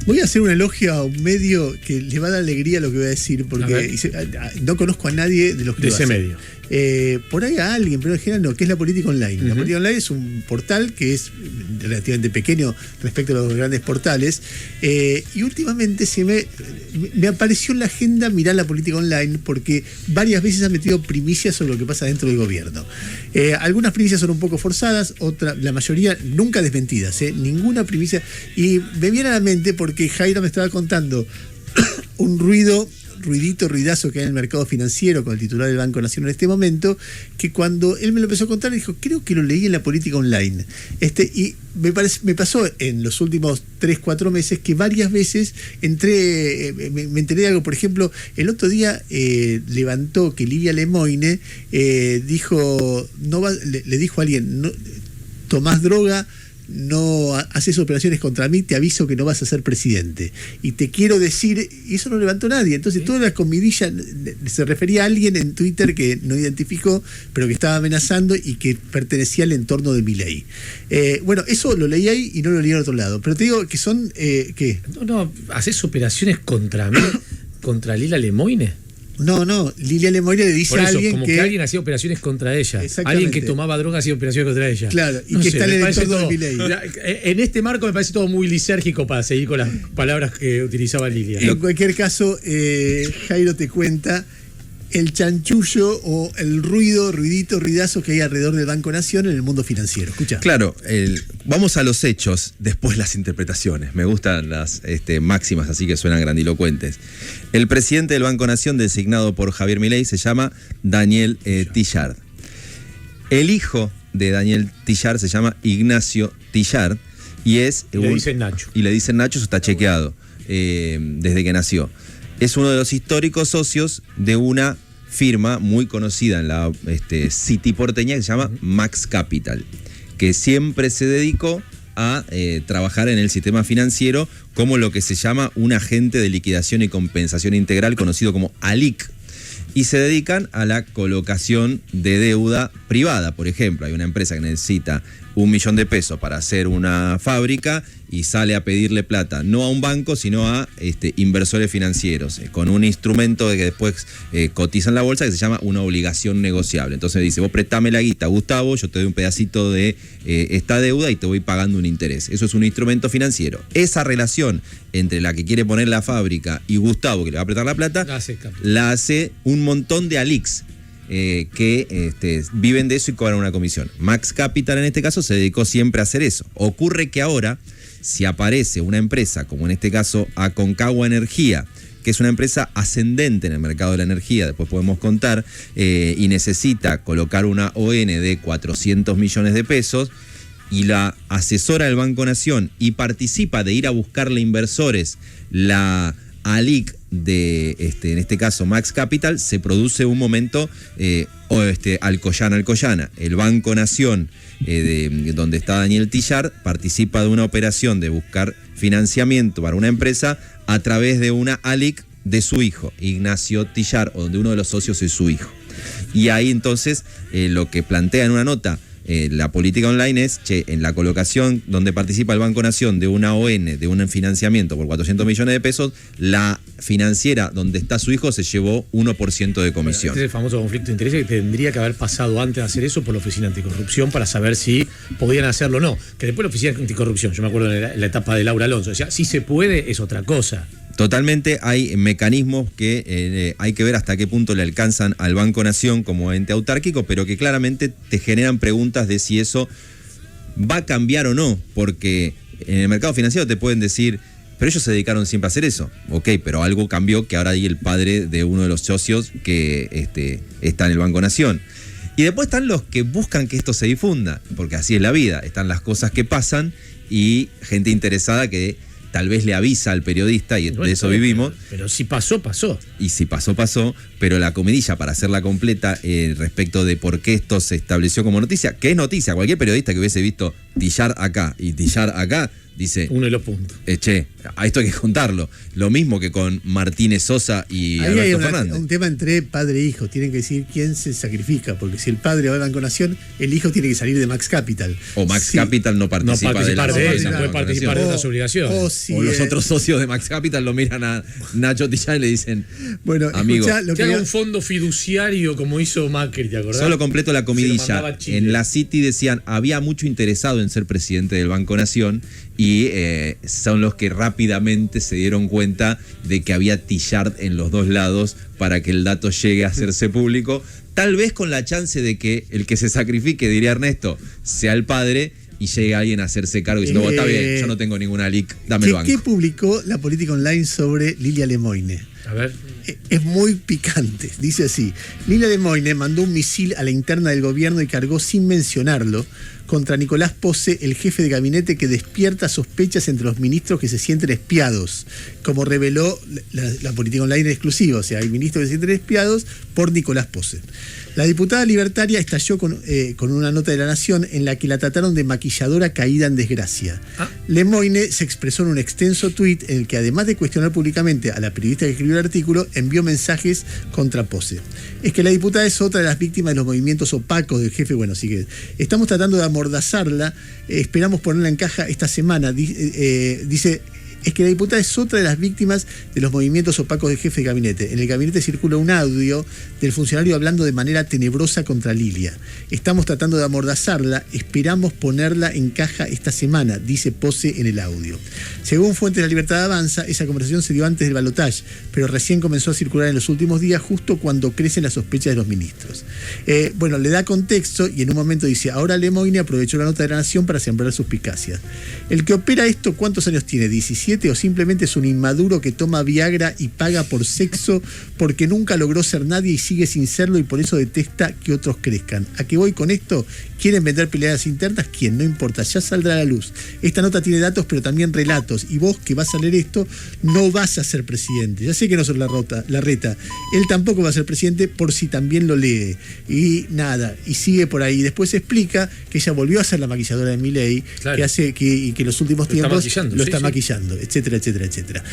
Voy a hacer un elogio a un medio que le va a dar alegría a lo que voy a decir, porque no conozco a nadie de los que de ese medio. Por ahí a alguien, pero en general no, que es La Política Online. La Política Online es un portal que es relativamente pequeño respecto a los grandes portales, y últimamente me apareció en la agenda mirar La Política Online, porque varias veces ha metido primicias sobre lo que pasa dentro del gobierno. Algunas primicias son un poco forzadas, la mayoría nunca desmentidas, ninguna primicia. Y me viene a la mente porque Jairo me estaba contando un ruidazo que hay en el mercado financiero con el titular del Banco Nación en este momento, que cuando él me lo empezó a contar, dijo, creo que lo leí en La Política Online. Y me pasó en los últimos 3-4 meses que varias veces me enteré de algo. Por ejemplo, el otro día levantó que Livia Lemoyne dijo, le dijo a alguien, no, tomás droga, no haces operaciones contra mí, te aviso que no vas a ser presidente. Y te quiero decir, y eso no levantó nadie. Entonces toda la comidilla se refería a alguien en Twitter que no identificó, pero que estaba amenazando y que pertenecía al entorno de Milei. Bueno, eso lo leí ahí y no lo leí al otro lado. Pero te digo que son, ¿qué? No, ¿haces operaciones contra mí, contra Lila Lemoyne? No, Lilia Lemoyne le dice a alguien como que alguien hacía operaciones contra ella. Alguien que tomaba drogas hacía operaciones contra ella. Claro, y no que sé, está en el entorno de Milei. En este marco me parece todo muy lisérgico para seguir con las palabras que utilizaba Lilia. En cualquier caso, Jairo te cuenta el chanchullo o el ruidazo que hay alrededor del Banco Nación en el mundo financiero. Escucha. Claro, vamos a los hechos, después las interpretaciones. Me gustan las máximas, así que suenan grandilocuentes. El presidente del Banco Nación, designado por Javier Milei, se llama Daniel Tillard. El hijo de Daniel Tillard se llama Ignacio Tillard y es... Y le dicen Nacho. Y le dicen Nacho, eso está chequeado desde que nació. Es uno de los históricos socios de una firma muy conocida en la City porteña que se llama Max Capital, que siempre se dedicó a trabajar en el sistema financiero como lo que se llama un agente de liquidación y compensación integral, conocido como ALIC, y se dedican a la colocación de deuda privada. Por ejemplo, hay una empresa que necesita $1 millón de pesos para hacer una fábrica y sale a pedirle plata, no a un banco, sino a inversores financieros, con un instrumento de que después cotiza en la bolsa que se llama una obligación negociable. Entonces dice, vos prestame la guita, Gustavo, yo te doy un pedacito de esta deuda y te voy pagando un interés. Eso es un instrumento financiero. Esa relación entre la que quiere poner la fábrica y Gustavo, que le va a prestar la plata, la hace un montón de ALICs. Que viven de eso y cobran una comisión. Max Capital en este caso se dedicó siempre a hacer eso. Ocurre que ahora, si aparece una empresa, como en este caso Aconcagua Energía, que es una empresa ascendente en el mercado de la energía, después podemos contar, y necesita colocar una ON de 400 millones de pesos, y la asesora del Banco Nación y participa de ir a buscarle inversores, la ALIC de, en este caso, Max Capital, se produce un momento Alcoyana. El Banco Nación, donde está Daniel Tillard, participa de una operación de buscar financiamiento para una empresa a través de una ALIC de su hijo, Ignacio Tillard, donde uno de los socios es su hijo. Y ahí entonces lo que plantea en una nota La Política Online es, en la colocación donde participa el Banco Nación de una ON, de un financiamiento por 400 millones de pesos, la financiera donde está su hijo se llevó 1% de comisión. Este es el famoso conflicto de intereses que tendría que haber pasado antes de hacer eso por la Oficina Anticorrupción para saber si podían hacerlo o no. Que después la Oficina Anticorrupción, yo me acuerdo en la etapa de Laura Alonso, decía, si se puede es otra cosa. Totalmente, hay mecanismos que hay que ver hasta qué punto le alcanzan al Banco Nación como ente autárquico, pero que claramente te generan preguntas de si eso va a cambiar o no, porque en el mercado financiero te pueden decir, pero ellos se dedicaron siempre a hacer eso. Ok, pero algo cambió, que ahora hay el padre de uno de los socios que está en el Banco Nación. Y después están los que buscan que esto se difunda, porque así es la vida. Están las cosas que pasan y gente interesada que tal vez le avisa al periodista, y de eso vivimos. Pero si pasó, pasó. Y si pasó, pasó. Pero la comidilla, para hacerla completa, respecto de por qué esto se estableció como noticia, que es noticia, cualquier periodista que hubiese visto Tillard acá y Tillard acá, dice... Uno de los puntos. Che, a esto hay que contarlo. Lo mismo que con Martínez Sosa y ahí hay Alberto Fernández. un tema entre padre e hijo. Tienen que decir quién se sacrifica, porque si el padre va al Banco Nación, el hijo tiene que salir de Max Capital. O Max Capital no participa de esa, puede participar de Nación. esas obligaciones. O los otros socios de Max Capital lo miran a Nacho Tillán y le dicen, bueno, amigo, que haga un fondo fiduciario como hizo Macri, ¿te acordás? Solo completo la comidilla. En la City decían, había mucho interesado en ser presidente del Banco Nación y son los que rápidamente se dieron cuenta de que había Tillard en los dos lados para que el dato llegue a hacerse público, tal vez con la chance de que el que se sacrifique, diría Ernesto, sea el padre y llegue alguien a hacerse cargo y diciendo, está bien, yo no tengo ninguna leak, dame el banco. ¿Qué publicó la Política Online sobre Lilia Lemoyne? A ver. Es muy picante, dice así: Lilia Lemoyne mandó un misil a la interna del gobierno y cargó sin mencionarlo contra Nicolás Posse, el jefe de gabinete que despierta sospechas entre los ministros que se sienten espiados, como reveló la Política Online exclusiva. O sea, hay ministros que se sienten espiados por Nicolás Posse. La diputada libertaria estalló con una nota de La Nación en la que la trataron de maquilladora caída en desgracia. Lemoyne se expresó en un extenso tuit en el que, además de cuestionar públicamente a la periodista que escribió el artículo, envió mensajes contra Posse. Es que la diputada es otra de las víctimas de los movimientos opacos del jefe. Bueno, así que estamos tratando de amordazarla, esperamos ponerla en caja esta semana. Dice... Es que la diputada es otra de las víctimas de los movimientos opacos del jefe de gabinete. En el gabinete circula un audio del funcionario hablando de manera tenebrosa contra Lilia. Estamos tratando de amordazarla, esperamos ponerla en caja esta semana, dice Posse en el audio. Según fuentes de La Libertad Avanza, esa conversación se dio antes del balotaje, pero recién comenzó a circular en los últimos días, justo cuando crecen las sospechas de los ministros. Bueno, le da contexto y en un momento dice, ahora Lemoyne aprovechó la nota de La Nación para sembrar suspicacias. El que opera esto, ¿cuántos años tiene? ¿17? ¿O simplemente es un inmaduro que toma Viagra y paga por sexo porque nunca logró ser nadie y sigue sin serlo y por eso detesta que otros crezcan? ¿A qué voy con esto? ¿Quieren vender peleas internas? ¿Quién? No importa, ya saldrá a la luz. Esta nota tiene datos pero también relatos, y vos que vas a leer esto no vas a ser presidente. Ya sé que no sos la reta. Él tampoco va a ser presidente por si también lo lee. Y nada, y sigue por ahí. Después se explica que ella volvió a ser la maquilladora de Milei, claro, que hace que en los últimos tiempos lo está maquillando, etcétera, etcétera, etcétera.